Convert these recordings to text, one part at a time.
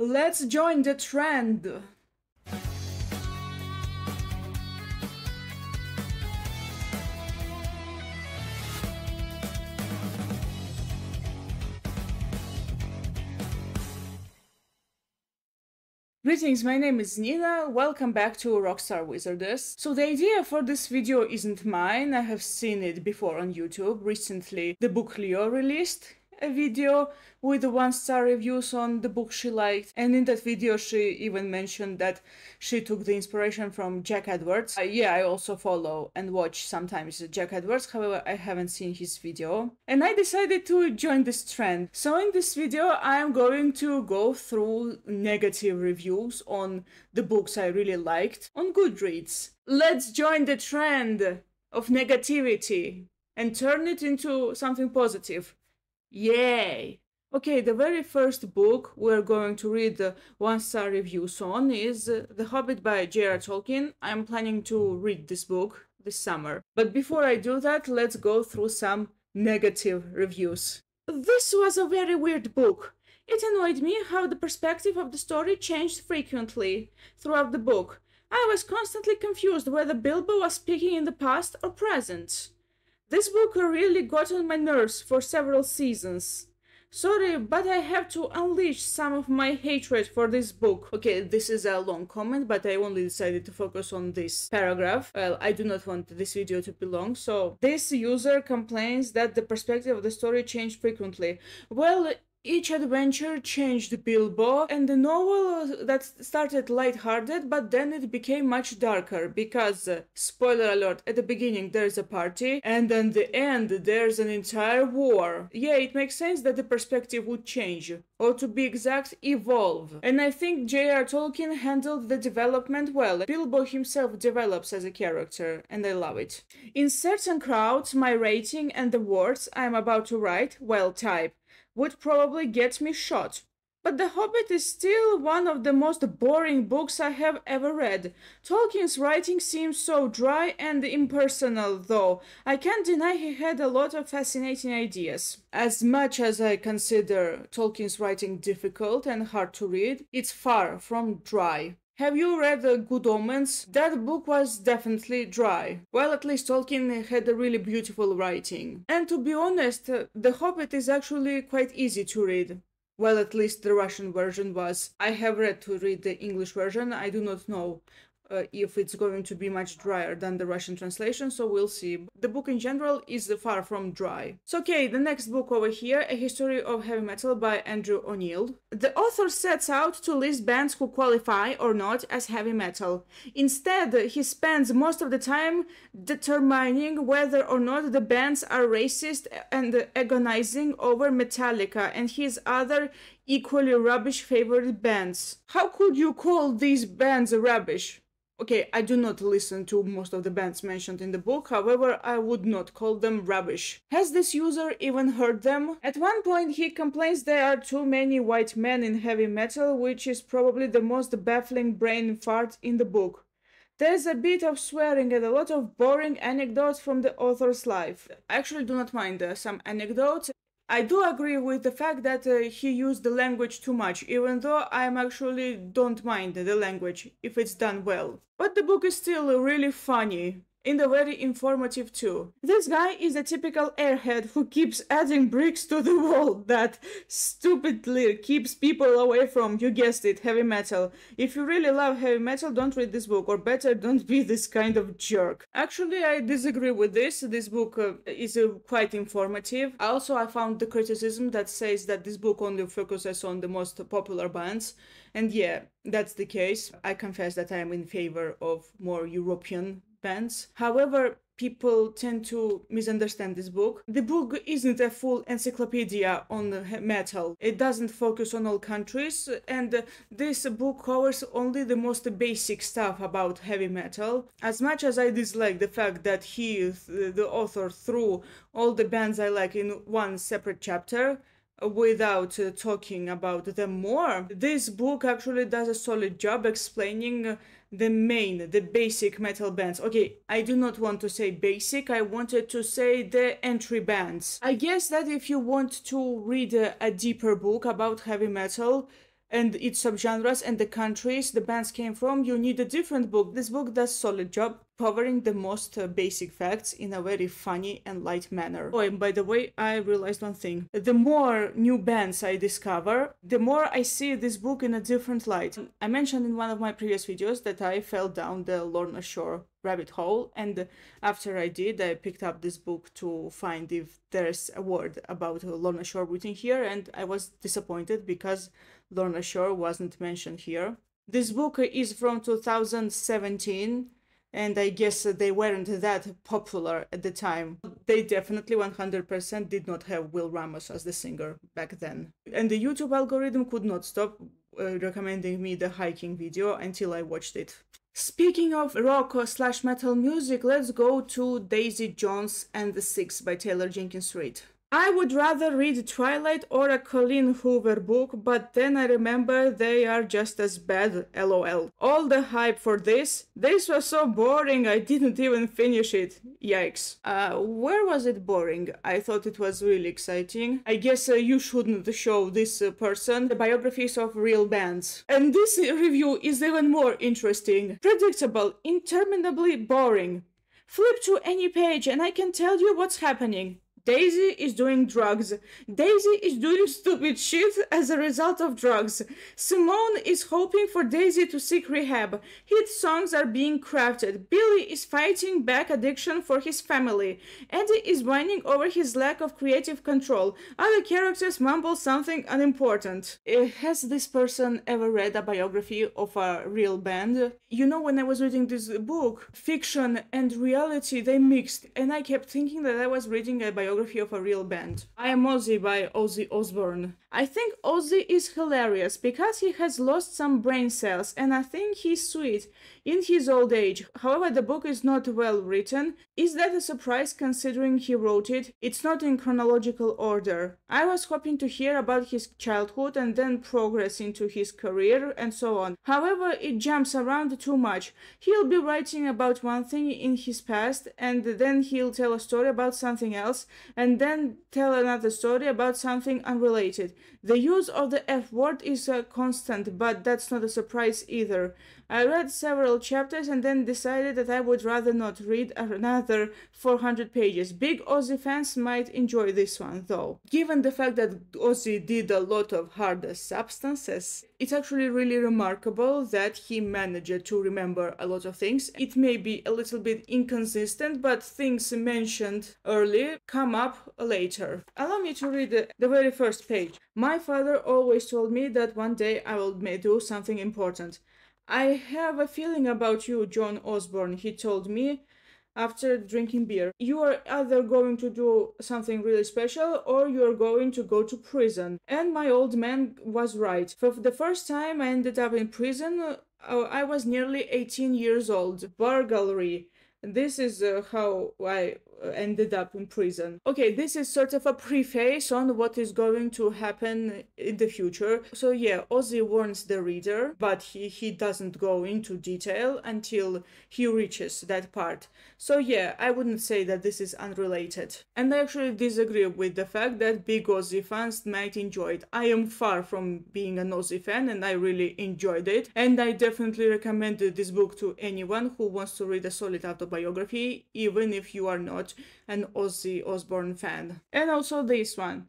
Let's join the trend! Greetings, my name is Nina, welcome back to Rockstar Wizardess. So the idea for this video isn't mine, I have seen it before on YouTube. Recently, the book Leo released a video with 1-star reviews on the book she liked, and in that video she even mentioned that she took the inspiration from Jack Edwards. Yeah, I also follow and watch sometimes Jack Edwards, however I haven't seen his video. And I decided to join this trend. So in this video I am going to go through negative reviews on the books I really liked on Goodreads. Let's join the trend of negativity and turn it into something positive. Yay! Okay, the very first book we're going to read the 1-star reviews on is The Hobbit by J.R. Tolkien. I'm planning to read this book this summer. But before I do that, let's go through some negative reviews. This was a very weird book. It annoyed me how the perspective of the story changed frequently throughout the book. I was constantly confused whether Bilbo was speaking in the past or present. This book really got on my nerves for several seasons. Sorry, but I have to unleash some of my hatred for this book. Okay, this is a long comment, but I only decided to focus on this paragraph. Well, I do not want this video to be long, so this user complains that the perspective of the story changed frequently. Well, each adventure changed Bilbo, and the novel that started lighthearted, but then it became much darker, because, spoiler alert, at the beginning there's a party, and at the end there's an entire war. Yeah, it makes sense that the perspective would change, or to be exact, evolve. And I think J.R. Tolkien handled the development well. Bilbo himself develops as a character, and I love it. In certain crowds, my rating and the words I'm about to write, well, type, would probably get me shot. But The Hobbit is still one of the most boring books I have ever read. Tolkien's writing seems so dry and impersonal, though. I can't deny he had a lot of fascinating ideas. As much as I consider Tolkien's writing difficult and hard to read, it's far from dry. Have you read Good Omens? That book was definitely dry. Well, at least Tolkien had a really beautiful writing. And to be honest, The Hobbit is actually quite easy to read. Well, at least the Russian version was. I have read to read the English version. I do not know if it's going to be much drier than the Russian translation, so we'll see. The book in general is far from dry. So okay, the next book over here, A History of Heavy Metal by Andrew O'Neill. The author sets out to list bands who qualify or not as heavy metal. Instead, he spends most of the time determining whether or not the bands are racist and agonizing over Metallica and his other equally rubbish favorite bands. How could you call these bands rubbish? Okay, I do not listen to most of the bands mentioned in the book, however, I would not call them rubbish. Has this user even heard them? At one point he complains there are too many white men in heavy metal, which is probably the most baffling brain fart in the book. There's a bit of swearing and a lot of boring anecdotes from the author's life. I actually do not mind some anecdotes. I do agree with the fact that he used the language too much, even though I actually don't mind the language if it's done well. But the book is still really funny. And very informative too. This guy is a typical airhead who keeps adding bricks to the wall that stupidly keeps people away from, you guessed it, heavy metal. If you really love heavy metal, don't read this book, or better, don't be this kind of jerk. Actually, I disagree with this. This book is quite informative. Also, I found the criticism that says that this book only focuses on the most popular bands. And yeah, that's the case. I confess that I am in favor of more European bands. However, people tend to misunderstand this book. The book isn't a full encyclopedia on metal. It doesn't focus on all countries, and this book covers only the most basic stuff about heavy metal. As much as I dislike the fact that the author, threw all the bands I like in one separate chapter, without talking about them more, this book actually does a solid job explaining the basic metal bands. Okay, I do not want to say basic, I wanted to say the entry bands. I guess that if you want to read a deeper book about heavy metal, and its subgenres and the countries the bands came from, you need a different book. This book does solid job covering the most basic facts in a very funny and light manner. Oh, and by the way, I realized one thing. The more new bands I discover, the more I see this book in a different light. I mentioned in one of my previous videos that I fell down the Lorna Shore rabbit hole, and after I did, I picked up this book to find if there's a word about Lorna Shore written here, and I was disappointed because Lorna Shore wasn't mentioned here. This book is from 2017, and I guess they weren't that popular at the time. They definitely 100% did not have Will Ramos as the singer back then. And the YouTube algorithm could not stop recommending me the hiking video until I watched it. Speaking of rock/metal music, let's go to Daisy Jones and the Six by Taylor Jenkins Reid. I would rather read Twilight or a Colleen Hoover book, but then I remember they are just as bad, lol. All the hype for this was so boring I didn't even finish it, yikes. Where was it boring? I thought it was really exciting. I guess you shouldn't show this person the biographies of real bands. And this review is even more interesting. Predictable, interminably boring. Flip to any page and I can tell you what's happening. Daisy is doing drugs. Daisy is doing stupid shit as a result of drugs. Simone is hoping for Daisy to seek rehab. Hit songs are being crafted. Billy is fighting back addiction for his family. Eddie is whining over his lack of creative control. Other characters mumble something unimportant. Has this person ever read a biography of a real band? You know, when I was reading this book, fiction and reality, they mixed, and I kept thinking that I was reading a biography of a real band. I Am Ozzy by Ozzy Osbourne. I think Ozzy is hilarious because he has lost some brain cells, and I think he's sweet in his old age. However, the book is not well written. Is that a surprise considering he wrote it? It's not in chronological order. I was hoping to hear about his childhood and then progress into his career and so on. However, it jumps around too much. He'll be writing about one thing in his past, and then he'll tell a story about something else, and then tell another story about something unrelated. The use of the F word is a constant, but that's not a surprise either. I read several chapters and then decided that I would rather not read another 400 pages. Big Ozzy fans might enjoy this one, though. Given the fact that Ozzy did a lot of hard substances, it's actually really remarkable that he managed to remember a lot of things. It may be a little bit inconsistent, but things mentioned early come up later. Allow me to read the very first page. My father always told me that one day I will do something important. I have a feeling about you, John Osborne, he told me after drinking beer. You are either going to do something really special or you're going to go to prison. And my old man was right. For the first time I ended up in prison, I was nearly 18 years old. Burglary. This is how I ended up in prison. Okay, this is sort of a preface on what is going to happen in the future. So yeah, Ozzy warns the reader, but he doesn't go into detail until he reaches that part. So yeah, I wouldn't say that this is unrelated. And I actually disagree with the fact that big Ozzy fans might enjoy it. I am far from being an Ozzy fan and I really enjoyed it. And I definitely recommend this book to anyone who wants to read a solid autobiography, even if you are not an Ozzy Osbourne fan. And also this one.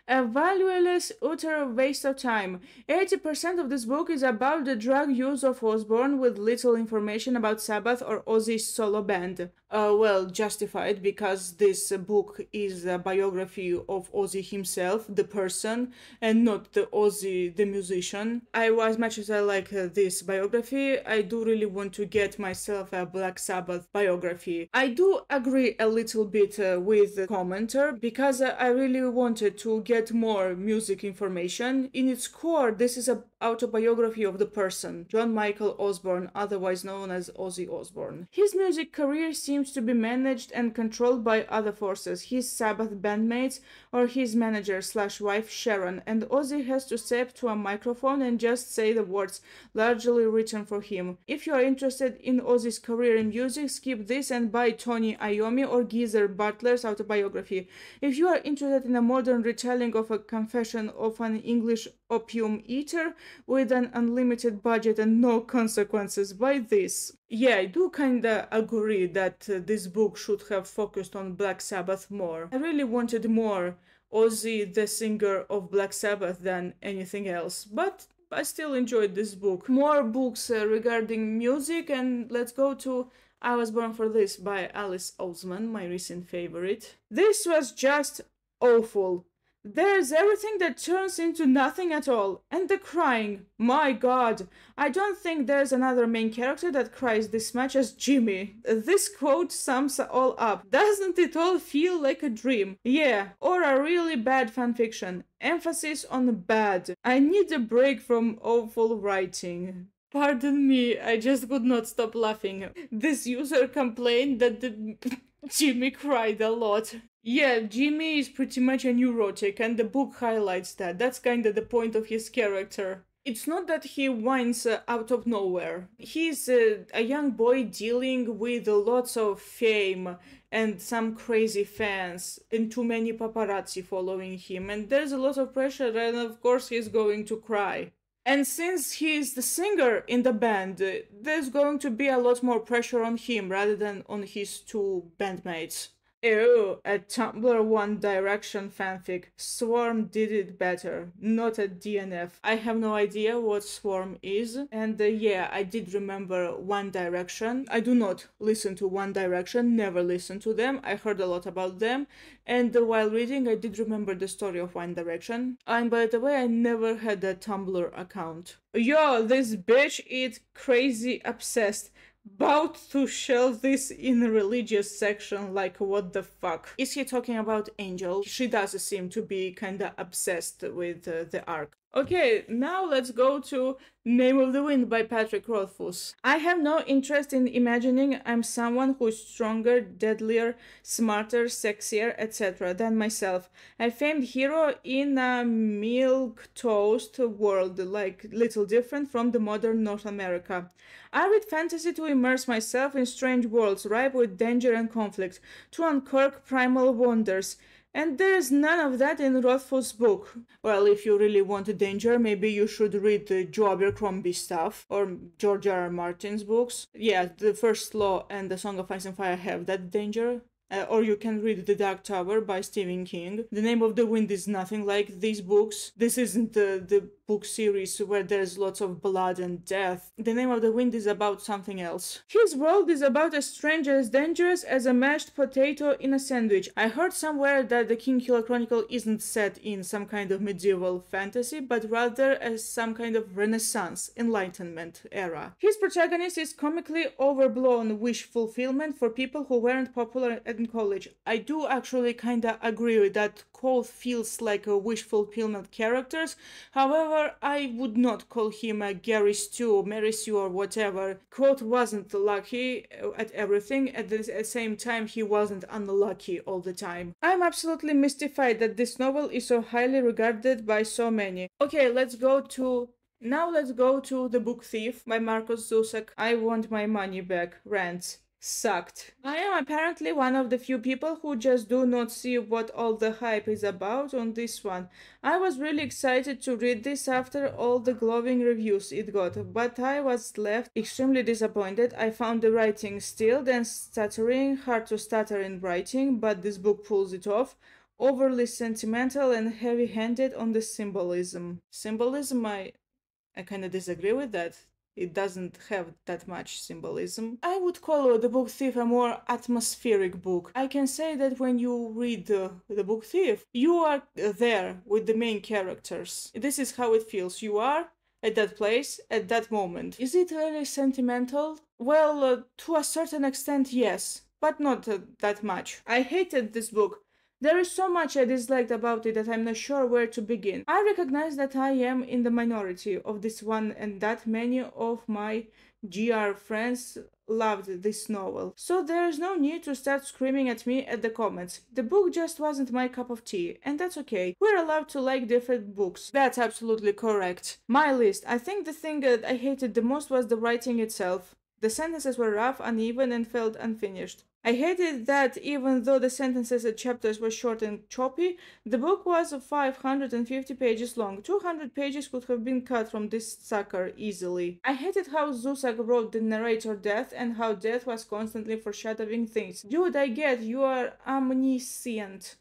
A valueless, utter waste of time. 80% of this book is about the drug use of Osbourne with little information about Sabbath or Ozzy's solo band. Well, justified, because this book is a biography of Ozzy himself, the person, and not the Ozzy, the musician. As much as I like this biography, I do really want to get myself a Black Sabbath biography. I do agree a little bit with the commenter, because I really wanted to get more music information. In its core, this is an autobiography of the person, John Michael Osbourne, otherwise known as Ozzy Osbourne. His music career seems to be managed and controlled by other forces, his Sabbath bandmates or his manager/wife Sharon, and Ozzy has to step to a microphone and just say the words, largely written for him. If you are interested in Ozzy's career in music, skip this and buy Tony Iommi or Geezer Butler's autobiography. If you are interested in a modern retelling of a confession of an English opium eater with an unlimited budget and no consequences by this. Yeah, I do kinda agree that this book should have focused on Black Sabbath more. I really wanted more Ozzy, the singer of Black Sabbath, than anything else, but I still enjoyed this book. More books regarding music, and let's go to I Was Born for This by Alice Oseman, my recent favorite. This was just awful. There's everything that turns into nothing at all. And the crying. My god. I don't think there's another main character that cries this much as Jimmy. This quote sums all up. Doesn't it all feel like a dream? Yeah, or a really bad fanfiction. Emphasis on bad. I need a break from awful writing. Pardon me, I just could not stop laughing. This user complained that Jimmy cried a lot. Yeah, Jimmy is pretty much a neurotic, and the book highlights that. That's kinda the point of his character. It's not that he whines out of nowhere. He's a young boy dealing with lots of fame and some crazy fans and too many paparazzi following him, and there's a lot of pressure, and of course he's going to cry. And since he's the singer in the band, there's going to be a lot more pressure on him rather than on his two bandmates. Ew, a Tumblr One Direction fanfic. Swarm did it better, not a DNF. I have no idea what Swarm is, and yeah, I did remember One Direction. I do not listen to One Direction, never listen to them. I heard a lot about them, and while reading, I did remember the story of One Direction. And by the way, I never had a Tumblr account. Yo, this bitch is crazy obsessed. About to shelve this in the religious section, like what the fuck. Is he talking about Angel? She does seem to be kinda obsessed with the arc. Okay, now let's go to Name of the Wind by Patrick Rothfuss. I have no interest in imagining I'm someone who's stronger, deadlier, smarter, sexier, etc. than myself. A famed hero in a milquetoast world, like little different from the modern North America. I read fantasy to immerse myself in strange worlds ripe with danger and conflict, to uncurk primal wonders. And there's none of that in Rothfuss' book. Well, if you really want danger, maybe you should read the Joe Abercrombie stuff, or George R. Martin's books. Yeah, The First Law and The Song of Ice and Fire have that danger. Or you can read The Dark Tower by Stephen King. The Name of the Wind is nothing like these books. This isn't the book series where there's lots of blood and death. The Name of the Wind is about something else. His world is about as strange as dangerous as a mashed potato in a sandwich. I heard somewhere that the King Killer Chronicle isn't set in some kind of medieval fantasy, but rather as some kind of Renaissance, Enlightenment era. His protagonist is comically overblown wish fulfillment for people who weren't popular in college. I do actually kinda agree with that. Cole feels like a wish fulfillment characters. However, I would not call him a Gary Stu, Mary Sue, or whatever. Quote wasn't lucky at everything. At the same time, he wasn't unlucky all the time. I'm absolutely mystified that this novel is so highly regarded by so many. Okay, let's go to The Book Thief by Marcus Zusak. I want my money back. Rants. Sucked. I am apparently one of the few people who just do not see what all the hype is about on this one. I was really excited to read this after all the glowing reviews it got, but I was left extremely disappointed. I found the writing stilled and stuttering, hard to stutter in writing, but this book pulls it off. Overly sentimental and heavy-handed on the symbolism. Symbolism, I kind of disagree with that. It doesn't have that much symbolism. I would call The Book Thief a more atmospheric book. I can say that when you read The Book Thief, you are there with the main characters. This is how it feels. You are at that place, at that moment. Is it really sentimental? Well, to a certain extent, yes, but not that much. I hated this book. There is so much I disliked about it that I'm not sure where to begin. I recognize that I am in the minority of this one and that many of my GR friends loved this novel. So there's no need to start screaming at me at the comments. The book just wasn't my cup of tea, and that's okay. We're allowed to like different books. That's absolutely correct. My list. I think the thing that I hated the most was the writing itself. The sentences were rough, uneven, and felt unfinished. I hated that even though the sentences and chapters were short and choppy, the book was 550 pages long. 200 pages could have been cut from this sucker easily. I hated how Zusak wrote the narrator death and how death was constantly foreshadowing things. Dude, I get you are omniscient.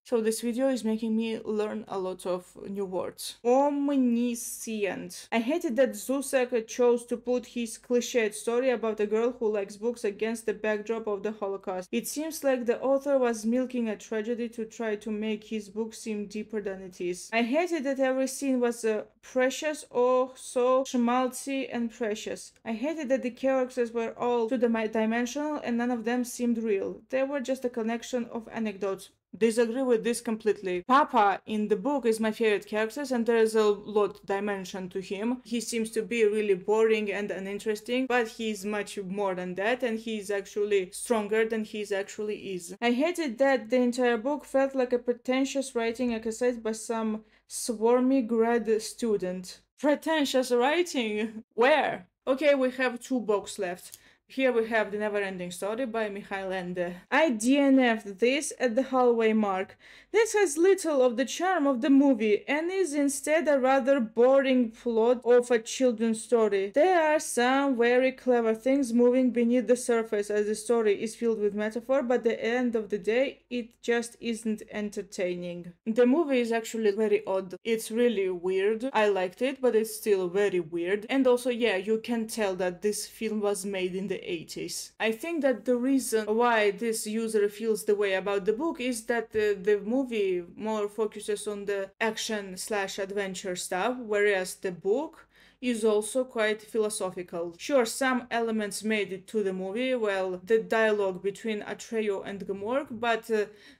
So this video is making me learn a lot of new words. Omniscient. I hated that Zusak chose to put his cliched story about a girl who likes books against the backdrop of the Holocaust. It seems like the author was milking a tragedy to try to make his book seem deeper than it is. I hated that every scene was precious, oh so schmaltzy and precious. I hated that the characters were all two-dimensional and none of them seemed real. They were just a collection of anecdotes. Disagree with this completely. Papa in the book is my favorite character and there is a lot dimension to him. He seems to be really boring and uninteresting, but he's much more than that and he's actually stronger than he actually is. I hated that the entire book felt like a pretentious writing exercise by some swarmy grad student. Pretentious writing? Where? Okay, we have 2 books left. Here we have The Never-Ending Story by Mikhail Ende. I DNF'd this at the halfway mark. This has little of the charm of the movie and is instead a rather boring plot of a children's story. There are some very clever things moving beneath the surface as the story is filled with metaphor, but at the end of the day, it just isn't entertaining. The movie is actually very odd. It's really weird. I liked it, but it's still very weird. And also, yeah, you can tell that this film was made in the 80s. I think that the reason why this user feels the way about the book is that the movie more focuses on the action/adventure stuff, whereas the book is also quite philosophical. Sure, some elements made it to the movie, well, the dialogue between Atreyu and Gmork, but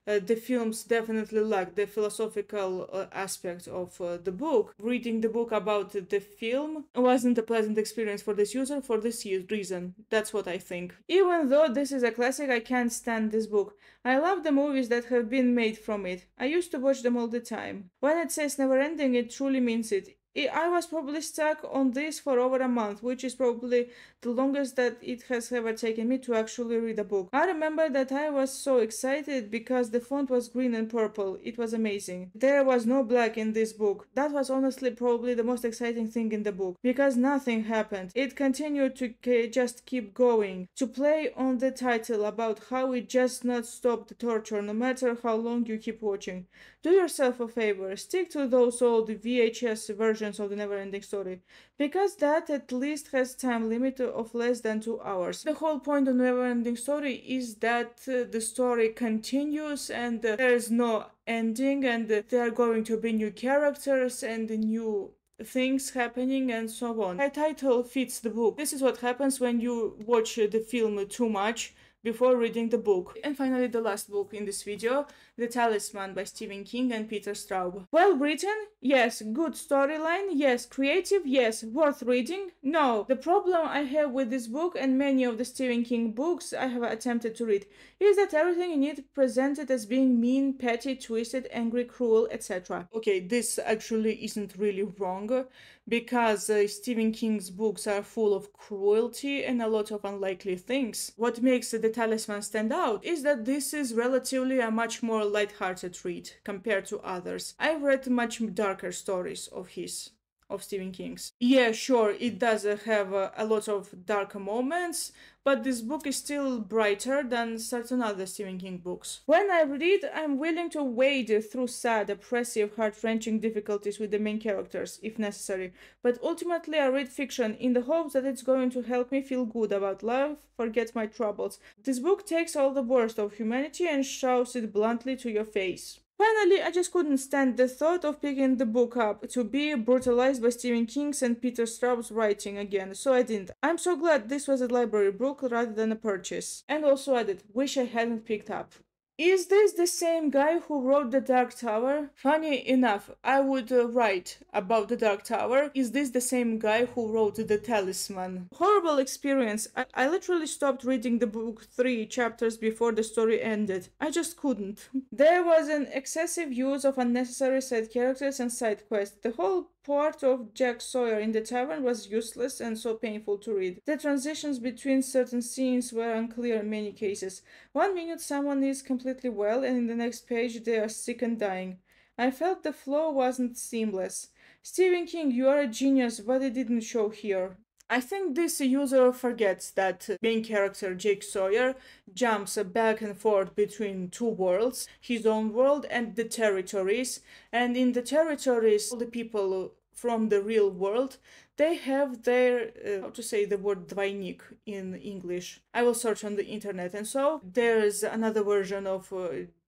the films definitely lack the philosophical aspect of the book. Reading the book about the film wasn't a pleasant experience for this user for this reason. That's what I think. Even though this is a classic, I can't stand this book. I love the movies that have been made from it. I used to watch them all the time. When it says never ending, it truly means it. I was probably stuck on this for over a month, which is probably the longest that it has ever taken me to actually read a book. I remember that I was so excited because the font was green and purple. It was amazing. There was no black in this book. That was honestly probably the most exciting thing in the book, because nothing happened. It continued to just keep going, to play on the title about how it just not stop the torture no matter how long you keep watching. Do yourself a favor, stick to those old VHS versions of The Never-Ending Story, because that at least has time limit of less than 2 hours. The whole point of Never-Ending Story is that the story continues and there is no ending, and there are going to be new characters and new things happening and so on. The title fits the book. This is what happens when you watch the film too much before reading the book. And finally, the last book in this video, The Talisman by Stephen King and Peter Straub. Well written? Yes. Good storyline? Yes. Creative? Yes. Worth reading? No. The problem I have with this book and many of the Stephen King books I have attempted to read is that everything in it presented as being mean, petty, twisted, angry, cruel, etc. Okay, this actually isn't really wrong, because Stephen King's books are full of cruelty and a lot of unlikely things. What makes The Talisman stand out is that this is relatively a much more light-hearted read compared to others. I've read much darker stories of Stephen King's. Yeah, sure, it does have a lot of darker moments, but this book is still brighter than certain other Stephen King books. When I read, I'm willing to wade through sad, oppressive, heart-wrenching difficulties with the main characters, if necessary, but ultimately I read fiction in the hopes that it's going to help me feel good about life, forget my troubles. This book takes all the worst of humanity and shows it bluntly to your face. Finally, I just couldn't stand the thought of picking the book up to be brutalized by Stephen King's and Peter Straub's writing again, so I didn't. I'm so glad this was a library book rather than a purchase. And also added, wish I hadn't picked up. Is this the same guy who wrote The Dark Tower? Funny enough, I would write about The Dark Tower. Is this the same guy who wrote The Talisman? Horrible experience. I literally stopped reading the book 3 chapters before the story ended. I just couldn't. There was an excessive use of unnecessary side characters and side quests. The whole part of Jack Sawyer in the tavern was useless and so painful to read. The transitions between certain scenes were unclear in many cases. 1 minute someone is completely well, and in the next page they are sick and dying. I felt the flow wasn't seamless. Stephen King, you are a genius, but it didn't show here. I think this user forgets that main character Jake Sawyer jumps back and forth between two worlds, his own world and the territories. And in the territories, all the people from the real world, they have their, how to say the word двойник in English. I will search on the internet. And so there's another version of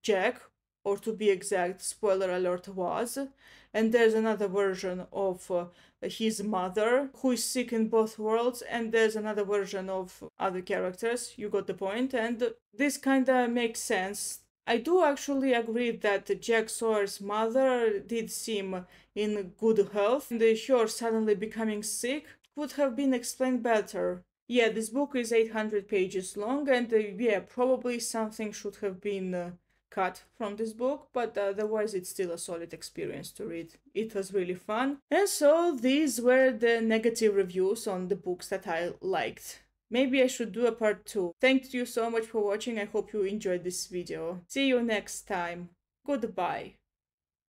Jack, or to be exact, spoiler alert, was. And there's another version of his mother, who is sick in both worlds, and there's another version of other characters. You got the point, and this kinda makes sense. I do actually agree that Jack Sawyer's mother did seem in good health, and her suddenly becoming sick could have been explained better. Yeah, this book is 800 pages long, and yeah, probably something should have been cut from this book, but otherwise it's still a solid experience to read. It was really fun. And so these were the negative reviews on the books that I liked. Maybe I should do a part 2. Thank you so much for watching. I hope you enjoyed this video. See you next time. Goodbye.